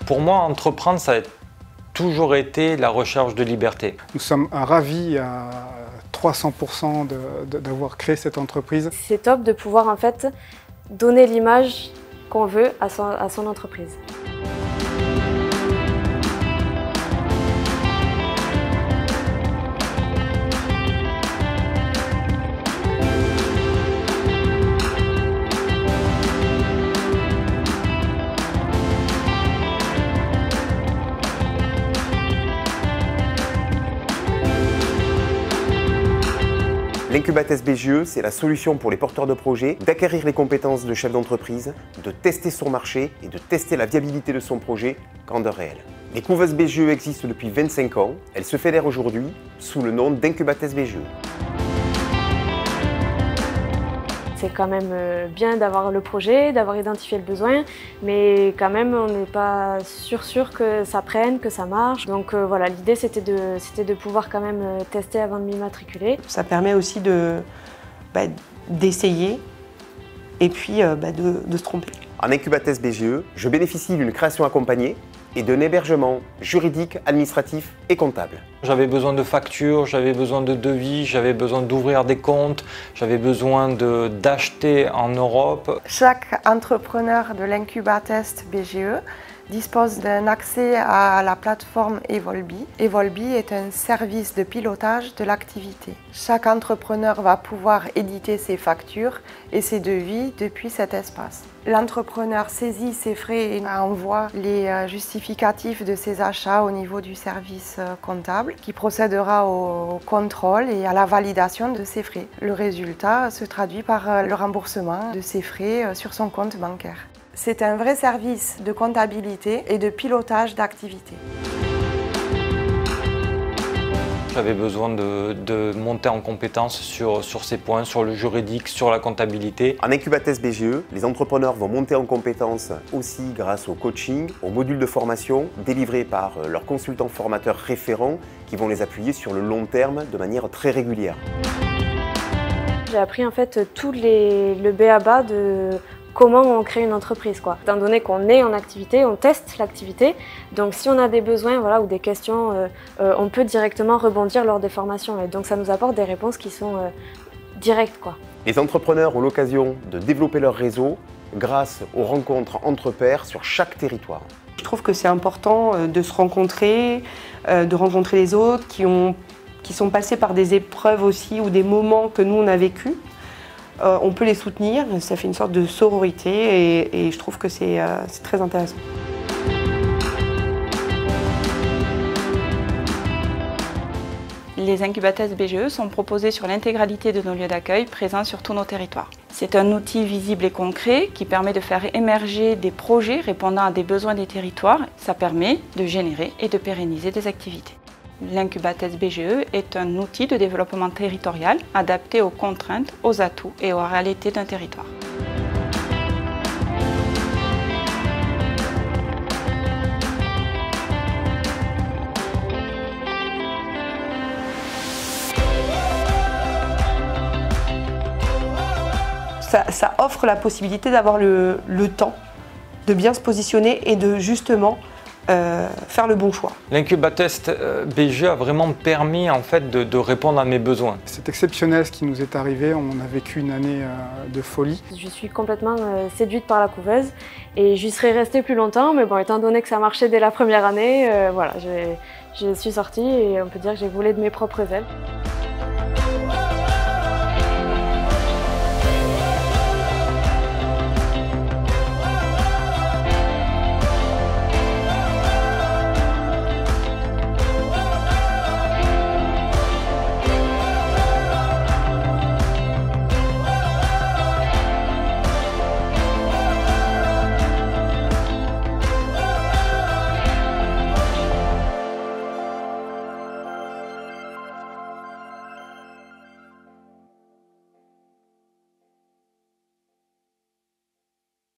Pour moi, entreprendre, ça a toujours été la recherche de liberté. Nous sommes ravis à 300% d'avoir créé cette entreprise. C'est top de pouvoir en fait donner l'image qu'on veut à son entreprise. L'Incubates BGE, c'est la solution pour les porteurs de projets d'acquérir les compétences de chef d'entreprise, de tester son marché et de tester la viabilité de son projet grandeur réelle. Les couveuses BGE existent depuis 25 ans. Elles se fédèrent aujourd'hui sous le nom d'Incubates BGE. C'est quand même bien d'avoir le projet, d'avoir identifié le besoin, mais quand même on n'est pas sûr que ça prenne, que ça marche. Donc voilà, l'idée c'était de pouvoir quand même tester avant de m'immatriculer. Ça permet aussi d'essayer et puis de se tromper. En Incubates BGE, je bénéficie d'une création accompagnée et d'un hébergement juridique, administratif et comptable. J'avais besoin de factures, j'avais besoin de devis, j'avais besoin d'ouvrir des comptes, j'avais besoin d'acheter en Europe. Chaque entrepreneur de l'Incubates BGE dispose d'un accès à la plateforme Evolbi. Evolbi est un service de pilotage de l'activité. Chaque entrepreneur va pouvoir éditer ses factures et ses devis depuis cet espace. L'entrepreneur saisit ses frais et envoie les justificatifs de ses achats au niveau du service comptable qui procédera au contrôle et à la validation de ses frais. Le résultat se traduit par le remboursement de ses frais sur son compte bancaire. C'est un vrai service de comptabilité et de pilotage d'activité. J'avais besoin de monter en compétence sur ces points, sur le juridique, sur la comptabilité. En Incubates BGE, les entrepreneurs vont monter en compétence aussi grâce au coaching, aux modules de formation délivrés par leurs consultants formateurs référents qui vont les appuyer sur le long terme de manière très régulière. J'ai appris en fait le b.a.-ba de comment on crée une entreprise, quoi. Étant donné qu'on est en activité, on teste l'activité, donc si on a des besoins ou des questions, on peut directement rebondir lors des formations et donc ça nous apporte des réponses qui sont directes, quoi. Les entrepreneurs ont l'occasion de développer leur réseau grâce aux rencontres entre pairs sur chaque territoire. Je trouve que c'est important de se rencontrer, de rencontrer les autres qui sont passés par des épreuves aussi ou des moments que nous on a vécu. On peut les soutenir, ça fait une sorte de sororité et je trouve que c'est très intéressant. Les Incubates BGE sont proposés sur l'intégralité de nos lieux d'accueil présents sur tous nos territoires. C'est un outil visible et concret qui permet de faire émerger des projets répondant à des besoins des territoires. Ça permet de générer et de pérenniser des activités. L'Incubates BGE est un outil de développement territorial adapté aux contraintes, aux atouts et aux réalités d'un territoire. Ça offre la possibilité d'avoir le temps de bien se positionner et de justement faire le bon choix. L'Incubates BGE a vraiment permis en fait de répondre à mes besoins. C'est exceptionnel ce qui nous est arrivé, on a vécu une année de folie. Je suis complètement séduite par la couveuse et j'y serais restée plus longtemps, mais bon, étant donné que ça marchait dès la première année, voilà, je suis sortie et on peut dire que j'ai volé de mes propres ailes.